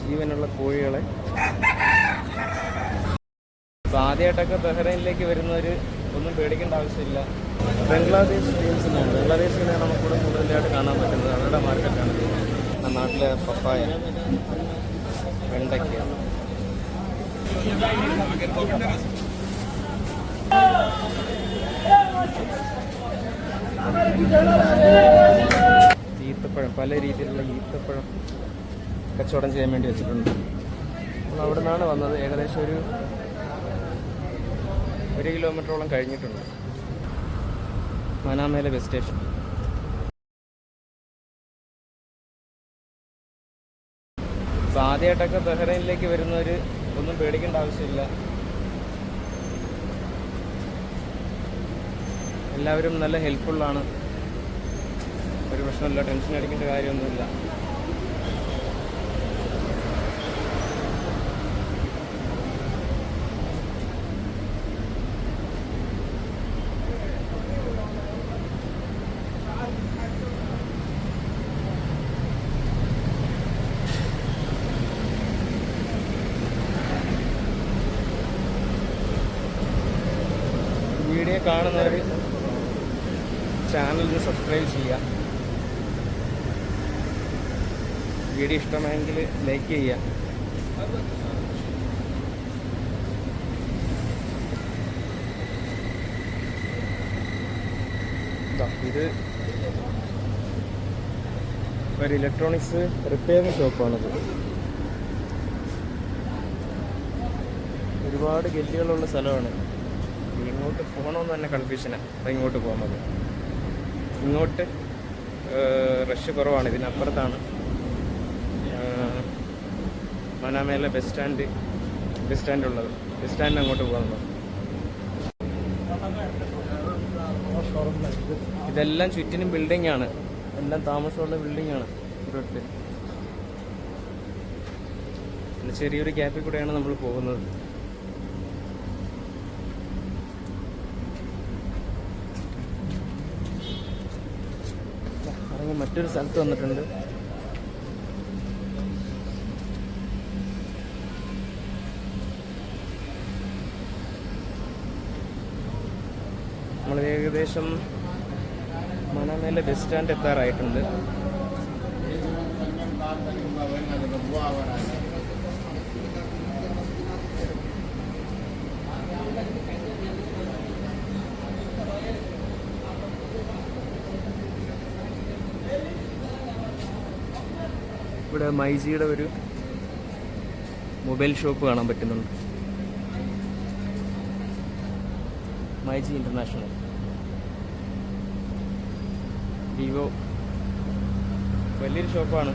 ജീവനുള്ള കോഴികളെ. അപ്പോൾ ആദ്യമായിട്ടൊക്കെ ബഹ്റൈനിലേക്ക് വരുന്നവർ ഒന്നും പേടിക്കേണ്ട ആവശ്യമില്ല. ബംഗ്ലാദേശ് ടീംസിനാണ്, ബംഗ്ലാദേശിനെയാണ് നമുക്കിവിടെ കൂടുതലായിട്ട് കാണാൻ പറ്റുന്നത്. അവരുടെ മാർക്കറ്റാണ് ആ നാട്ടിലെ പപ്പായ, വെണ്ടയ്ക്ക. ഈത്തപ്പഴം, പല രീതിയിലുള്ള ഈത്തപ്പഴം കച്ചവടം ചെയ്യാൻ വേണ്ടി വെച്ചിട്ടുണ്ട്. നമ്മൾ അവിടെ നിന്നാണ് വന്നത്. ഏകദേശം ഒരു 1 കിലോമീറ്ററോളം കഴിഞ്ഞിട്ടുണ്ട്. മനാമയിലെ ബസ് സ്റ്റേഷൻ. അപ്പോൾ ആദ്യമായിട്ടൊക്കെ ബഹ്റൈനിലേക്ക് വരുന്നവർ ഒന്നും പേടിക്കേണ്ട ആവശ്യമില്ല. എല്ലാവരും നല്ല ഹെൽപ്ഫുള്ളാണ്. ഒരു പ്രശ്നമില്ല, ടെൻഷൻ അടിക്കേണ്ട കാര്യമൊന്നുമില്ല. വീഡിയോ കാണുന്നവർ ചാനലിന് സബ്സ്ക്രൈബ് ചെയ്യുക. വീഡിയോ ഇഷ്ടമായെങ്കിൽ ലൈക്ക് ചെയ്യുക. ഇത് ഒരു ഇലക്ട്രോണിക്സ് റിപ്പയറിംഗ് ഷോപ്പാണിത്. ഒരുപാട് ഗല്ലികളുള്ള സ്ഥലമാണ്. ഇങ്ങോട്ട് പോകണമെന്ന് തന്നെ കൺഫ്യൂഷനാണ്. അപ്പം ഇങ്ങോട്ട് പോകുന്നത്, ഇങ്ങോട്ട് റഷ് കുറവാണ്. ഇതിനപ്പുറത്താണ് മനാമയിലെ ബസ് സ്റ്റാൻഡ് ഉള്ളത്. ബസ് സ്റ്റാൻഡിന് അങ്ങോട്ട് പോകുന്നത്. ഇതെല്ലാം ചുറ്റിനും ബിൽഡിംഗ് ആണ്, എല്ലാം താമസമുള്ള ബിൽഡിംഗ് ആണ്. ഇവിടുത്തെ ചെറിയൊരു ഗ്യാപ്പിൽ കൂടെയാണ് നമ്മൾ പോകുന്നത്. മറ്റൊരു സ്ഥലത്ത് വന്നിട്ടുണ്ട്. നമ്മൾ ഏകദേശം മനാമയിലെ ബസ് സ്റ്റാൻഡ് എത്താറായിട്ടുണ്ട്. ഇവിടെ മൈജിയുടെ ഒരു മൊബൈൽ ഷോപ്പ് കാണാൻ പറ്റുന്നുണ്ട്. മൈജി ഇന്റർനാഷണൽ, വിവോ, വലിയൊരു ഷോപ്പാണ്.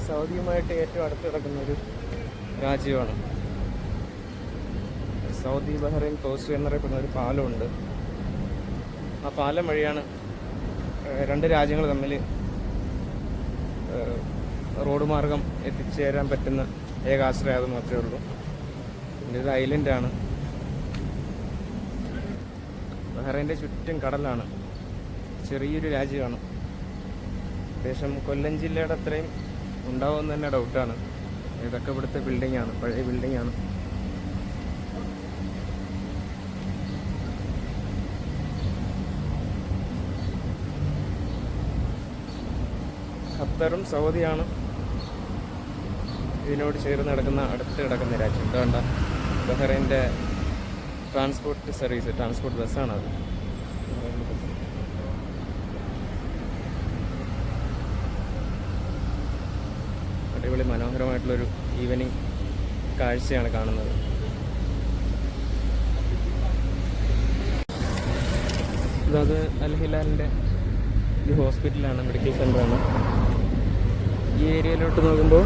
സൗദിയുമായിട്ട് ഏറ്റവും അടുത്ത് കിടക്കുന്ന ഒരു രാജ്യമാണ് സൗദി. ബഹ്റൈൻ കോസ്റ്റ് എന്നറിയപ്പെടുന്ന ഒരു പാലമുണ്ട്. ആ പാലം വഴിയാണ് രണ്ട് രാജ്യങ്ങൾ തമ്മിൽ റോഡ് മാർഗം എത്തിച്ചേരാൻ പറ്റുന്ന ഏക ആശ്രയം അത് മാത്രമേ ഉള്ളൂ. ഇത് ഐലൻഡാണ്. ബഹ്റൈൻ്റെ ചുറ്റും കടലാണ്. ചെറിയൊരു രാജ്യമാണ്. ഏകദേശം കൊല്ലം ജില്ലയുടെ അത്രയും ഉണ്ടാവുമെന്ന് തന്നെ ഡൗട്ടാണ്. ഇതൊക്കെ ഇവിടുത്തെ ബിൽഡിംഗാണ്, പഴയ ബിൽഡിംഗാണ്. ഖത്തറും സൗദിയാണ് ഇതിനോട് ചേർന്ന് അടുത്ത് കിടക്കുന്ന രാജ്യം. ഇതുകൊണ്ട ബഹ്റൈൻ്റെ ട്രാൻസ്പോർട്ട് ബസ്സാണത്. അടിപൊളി മനോഹരമായിട്ടുള്ളൊരു ഈവനിങ് കാഴ്ചയാണ് കാണുന്നത്. ഇതത് അൽ ഹിലാലിൻ്റെ ഒരു ഹോസ്പിറ്റലാണ്, മെഡിക്കൽ സെൻ്ററാണ്. ഈ ഏരിയയിലോട്ട് നോക്കുമ്പോൾ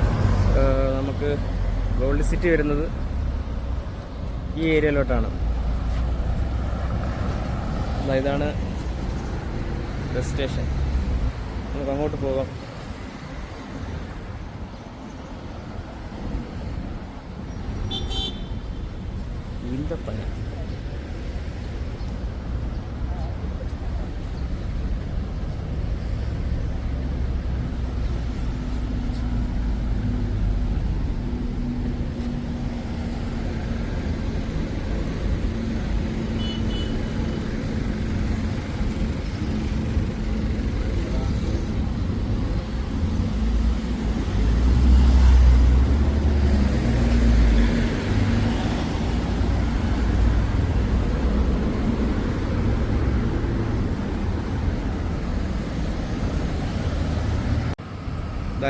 നമുക്ക് ഗോൾഡ് സിറ്റി വരുന്നത് ഈ ഏരിയയിലോട്ടാണ്. ഇതാണ് ബസ് സ്റ്റേഷൻ. നമുക്ക് അങ്ങോട്ട് പോകാം. ഈന്തപ്പന.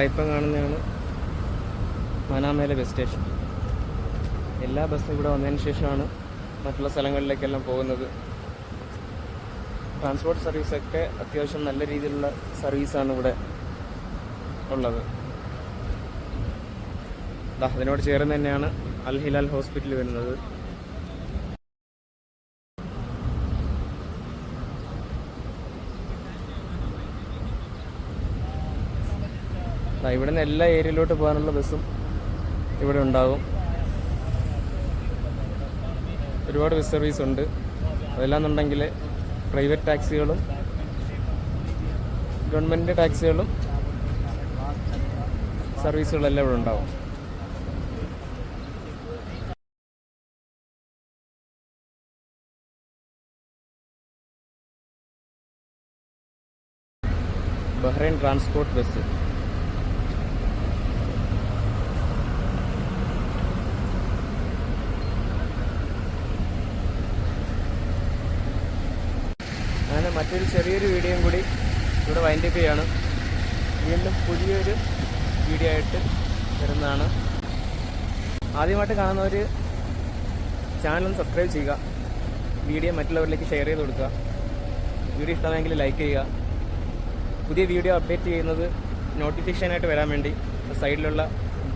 ഇപ്പം കാണുന്നതാണ് മനാമേലെ ബസ് സ്റ്റേഷൻ. എല്ലാ ബസ്സും ഇവിടെ വന്നതിന് ശേഷമാണ് മറ്റുള്ള സ്ഥലങ്ങളിലേക്കെല്ലാം പോകുന്നത്. ട്രാൻസ്പോർട്ട് സർവീസൊക്കെ അത്യാവശ്യം നല്ല രീതിയിലുള്ള സർവീസാണ് ഇവിടെ ഉള്ളത്. അതിനോട് ചേർന്ന് തന്നെയാണ് അൽ ഹിലാൽ ഹോസ്പിറ്റൽ വരുന്നത്. ഇവിടെ നിന്ന് എല്ലാ ഏരിയയിലോട്ട് പോകാനുള്ള ബസ്സും ഇവിടെ ഉണ്ടാകും. ഒരുപാട് ബസ് സർവീസ് ഉണ്ട്. അതെല്ലാന്നുണ്ടെങ്കിൽ പ്രൈവറ്റ് ടാക്സികളും ഗവൺമെൻറ് ടാക്സികളും സർവീസുകളെല്ലാം ഇവിടെ ഉണ്ടാവും. Bahrain transport bus. അങ്ങനെ മറ്റൊരു ചെറിയൊരു വീഡിയോയും കൂടി ഇവിടെ വൈൻഡപ്പ് ചെയ്യാണ്. വീണ്ടും പുതിയൊരു വീഡിയോ ആയിട്ട് വരുന്നതാണ്. ആദ്യമായിട്ട് കാണുന്നവർ ചാനൽ സബ്സ്ക്രൈബ് ചെയ്യുക, വീഡിയോ മറ്റുള്ളവരിലേക്ക് ഷെയർ ചെയ്ത് കൊടുക്കുക, വീഡിയോ ഇഷ്ടമായെങ്കിൽ ലൈക്ക് ചെയ്യുക. പുതിയ വീഡിയോ അപ്ഡേറ്റ് ചെയ്യുന്നത് നോട്ടിഫിക്കേഷനായിട്ട് വരാൻ വേണ്ടി സൈഡിലുള്ള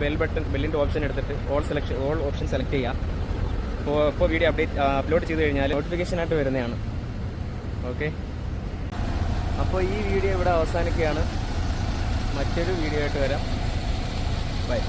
ബെല്ലിൻ്റെ ഓപ്ഷൻ എടുത്തിട്ട് ഓൾ ഓപ്ഷൻ സെലക്ട് ചെയ്യുക. അപ്പോൾ വീഡിയോ അപ്ലോഡ് ചെയ്ത് കഴിഞ്ഞാൽ നോട്ടിഫിക്കേഷനായിട്ട് വരുന്നതാണ്. ഓക്കെ, അപ്പോൾ ഈ വീഡിയോ ഇവിടെ അവസാനിക്കുകയാണ്. മറ്റൊരു വീഡിയോ ആയിട്ട് വരാം. ബൈ.